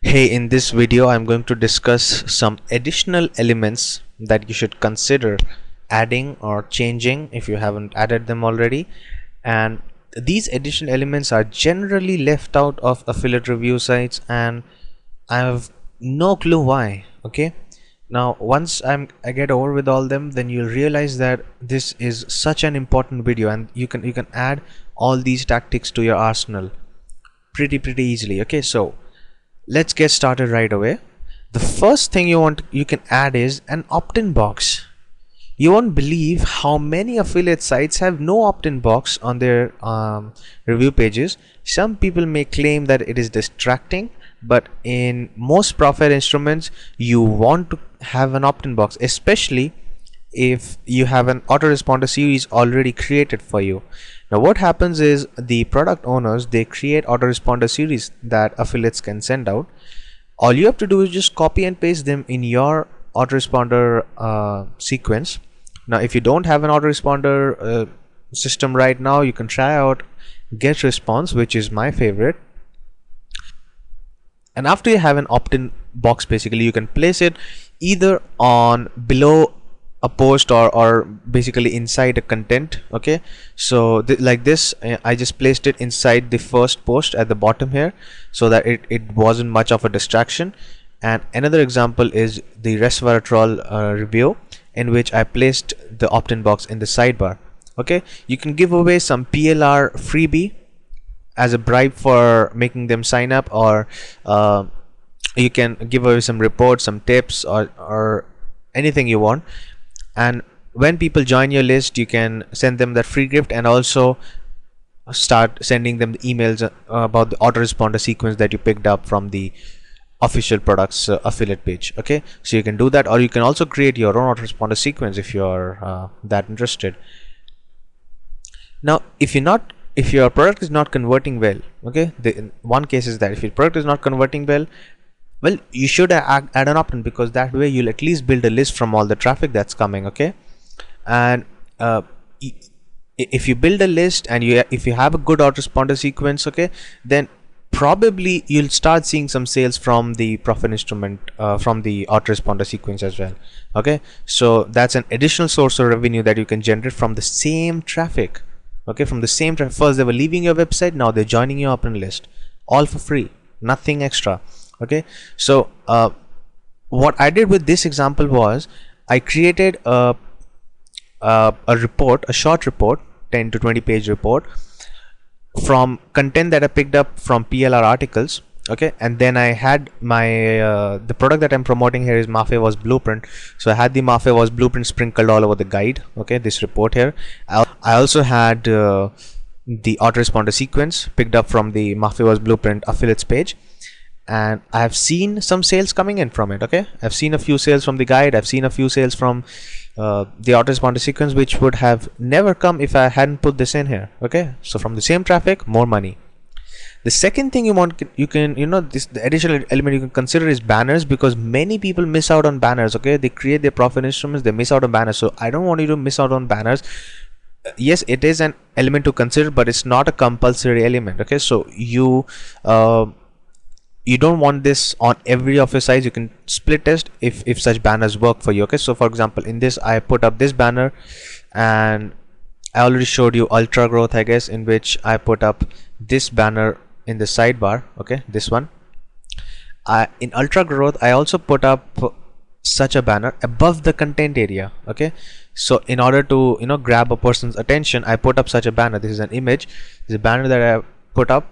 Hey, in this video I'm going to discuss some additional elements that you should consider adding or changing if you haven't added them already. And these additional elements are generally left out of affiliate review sites, and I have no clue why. Okay, now once I get over with all them, then you'll realize that this is such an important video, and you can add all these tactics to your arsenal pretty easily. Okay, so let's get started right away. The first thing you can add is an opt-in box. You won't believe how many affiliate sites have no opt-in box on their review pages. Some people may claim that it is distracting, but in most profit instruments you want to have an opt-in box, especially if you have an autoresponder series already created for you. Now what happens is the product owners, they create autoresponder series that affiliates can send out. All you have to do is just copy and paste them in your autoresponder sequence. Now if you don't have an autoresponder system right now, you can try out get response, which is my favorite. And after you have an opt-in box, basically you can place it either on below a post or basically inside a content. Okay, so like this, I just placed it inside the first post at the bottom here, so that it wasn't much of a distraction. And another example is the resveratrol review, in which I placed the opt-in box in the sidebar. Okay, you can give away some PLR freebie as a bribe for making them sign up, or you can give away some reports, some tips, or anything you want. And when people join your list, you can send them that free gift, and also start sending them the emails about the autoresponder sequence that you picked up from the official products affiliate page. Okay, so you can do that, or you can also create your own autoresponder sequence if you're that interested. Now if your product is not converting well, okay, one case is that if your product is not converting well, you should add an opt-in, because that way you'll at least build a list from all the traffic that's coming. Okay, and if you build a list and if you have a good autoresponder sequence, okay, then probably you'll start seeing some sales from the profit instrument, from the autoresponder sequence as well. Okay, so that's an additional source of revenue that you can generate from the same traffic. Okay, from the same traffic. First they were leaving your website, now they're joining your opt-in list, all for free, nothing extra. Okay, so what I did with this example was I created a report, a short report, 10 to 20 page report from content that I picked up from PLR articles. Okay, and then I had my the product that I'm promoting here is Mafewas Blueprint, so I had the Mafewas Blueprint sprinkled all over the guide. Okay, this report here. I also had the autoresponder sequence picked up from the Mafewas Blueprint affiliates page, and I have seen some sales coming in from it. Okay, I've seen a few sales from the guide, I've seen a few sales from the autoresponder sequence, which would have never come if I hadn't put this in here. Okay, so from the same traffic, more money. The second thing the additional element you can consider is banners, because many people miss out on banners. Okay, they create their profit instruments, they miss out on banners. So I don't want you to miss out on banners. Yes, it is an element to consider, but it's not a compulsory element. Okay, so you don't want this on every of your sites. You can split test if such banners work for you. Okay, so for example, in this I put up this banner, and I already showed you ultra growth, I guess, in which I put up this banner in the sidebar. Okay, this one. In ultra growth I also put up such a banner above the content area. Okay, so in order to grab a person's attention, I put up such a banner. This is an image, this is a banner that I put up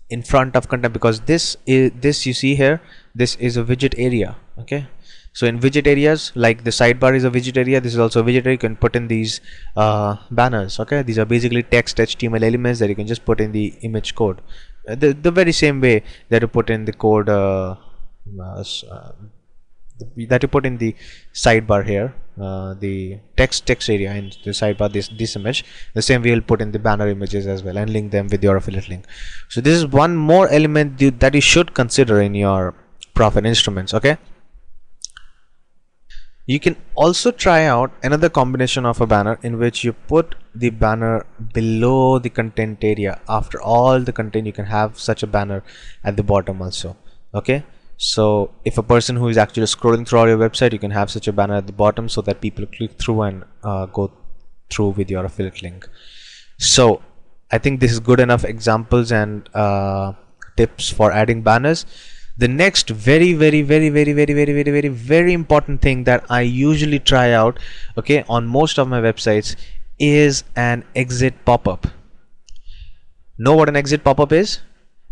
in front of content, because this you see here, this is a widget area. Okay, so in widget areas, like the sidebar is a widget area, this is also a widget area. You can put in these banners. Okay, these are basically text HTML elements that you can just put in the image code, the very same way that you put in the code that you put in the sidebar here, the text area in the sidebar, this image, the same way you'll put in the banner images as well, and link them with your affiliate link. So this is one more element that you should consider in your profit instruments. Okay, you can also try out another combination of a banner, in which you put the banner below the content area. After all the content, you can have such a banner at the bottom also. Okay, So if a person who is actually scrolling through your website, you can have such a banner at the bottom so that people click through and go through with your affiliate link. So I think this is good enough examples and tips for adding banners. The next very important thing that I usually try out, okay, on most of my websites is an exit pop-up. Know what an exit pop-up is?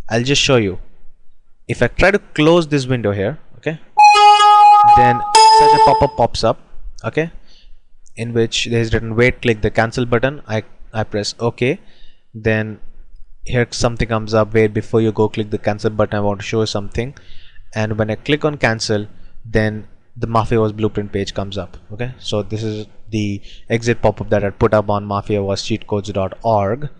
I'll just show you. If I try to close this window here, okay, then such a pop-up pops up, okay, in which there is written wait, click the cancel button. I press OK. Then here something comes up, wait, before you go click the cancel button, I want to show you something. And when I click on cancel, then the Mafiawaz blueprint page comes up. Okay, so this is the exit pop-up that I put up on mafiawazcheatcodes.org.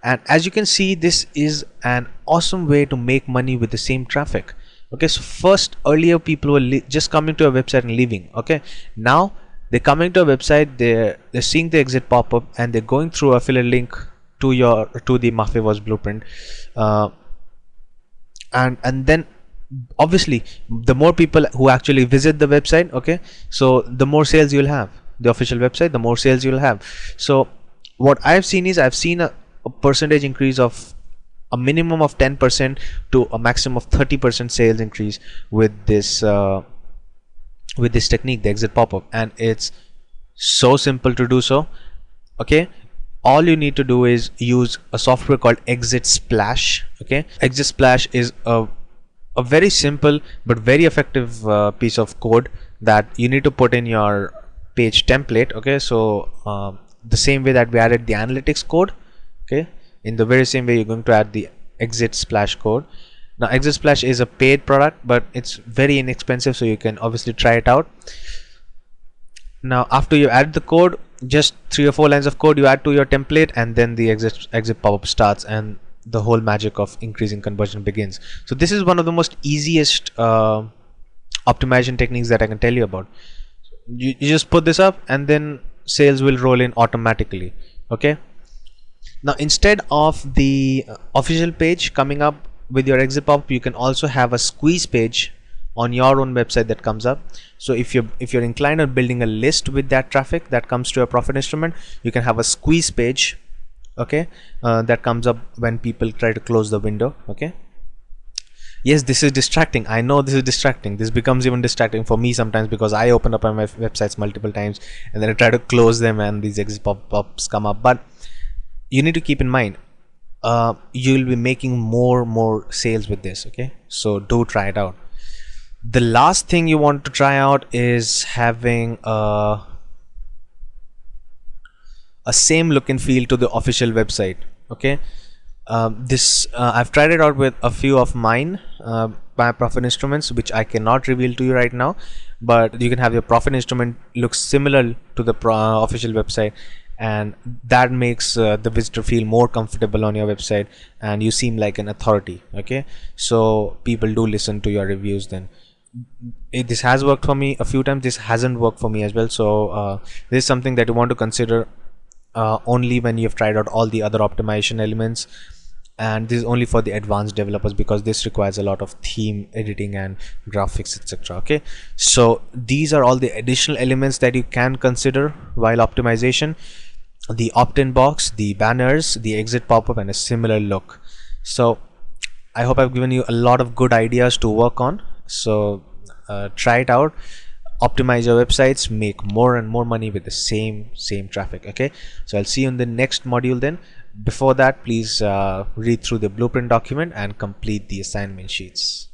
And as you can see, this is an awesome way to make money with the same traffic. Okay, so first, earlier people were just coming to a website and leaving. Okay, now they're coming to a website, they're seeing the exit pop-up, and they're going through affiliate link to the Mafiawaz blueprint, and then obviously the more people who actually visit the website, okay, so the more sales you'll have. The official website, the more sales you'll have. So what I've seen is, I've seen a percentage increase of a minimum of 10% to a maximum of 30% sales increase with this technique, the exit pop-up, and it's so simple to do so. Okay, all you need to do is use a software called Exit Splash. Okay, Exit Splash is a very simple but very effective piece of code that you need to put in your page template. Okay, so the same way that we added the analytics code, okay, in the very same way you're going to add the Exit Splash code. Now Exit Splash is a paid product, but it's very inexpensive, so you can obviously try it out. Now after you add the code, just 3 or 4 lines of code you add to your template, and then the exit pop-up starts and the whole magic of increasing conversion begins. So this is one of the most easiest optimization techniques that I can tell you about. You just put this up and then sales will roll in automatically. Okay, now instead of the official page coming up with your exit pop, you can also have a squeeze page on your own website that comes up. So if you're inclined on building a list with that traffic that comes to your profit instrument, you can have a squeeze page, okay, that comes up when people try to close the window. Okay, yes, this is distracting. I know this is distracting. This becomes even distracting for me sometimes, because I open up my websites multiple times and then I try to close them and these exit pop-ups come up. But you need to keep in mind, you'll be making more sales with this. Okay, so do try it out. The last thing you want to try out is having a same look and feel to the official website. Okay, I've tried it out with a few of mine, my profit instruments, which I cannot reveal to you right now, but you can have your profit instrument look similar to the official website, and that makes the visitor feel more comfortable on your website and you seem like an authority. Okay, so people do listen to your reviews then. This has worked for me a few times. This hasn't worked for me as well, so this is something that you want to consider only when you've tried out all the other optimization elements, and this is only for the advanced developers, because this requires a lot of theme editing and graphics, etc. Okay, so these are all the additional elements that you can consider while optimization: the opt-in box, the banners, the exit pop-up, and a similar look. So I hope I've given you a lot of good ideas to work on. So try it out, optimize your websites, make more and more money with the same traffic. Okay, so I'll see you in the next module then. Before that, please read through the blueprint document and complete the assignment sheets.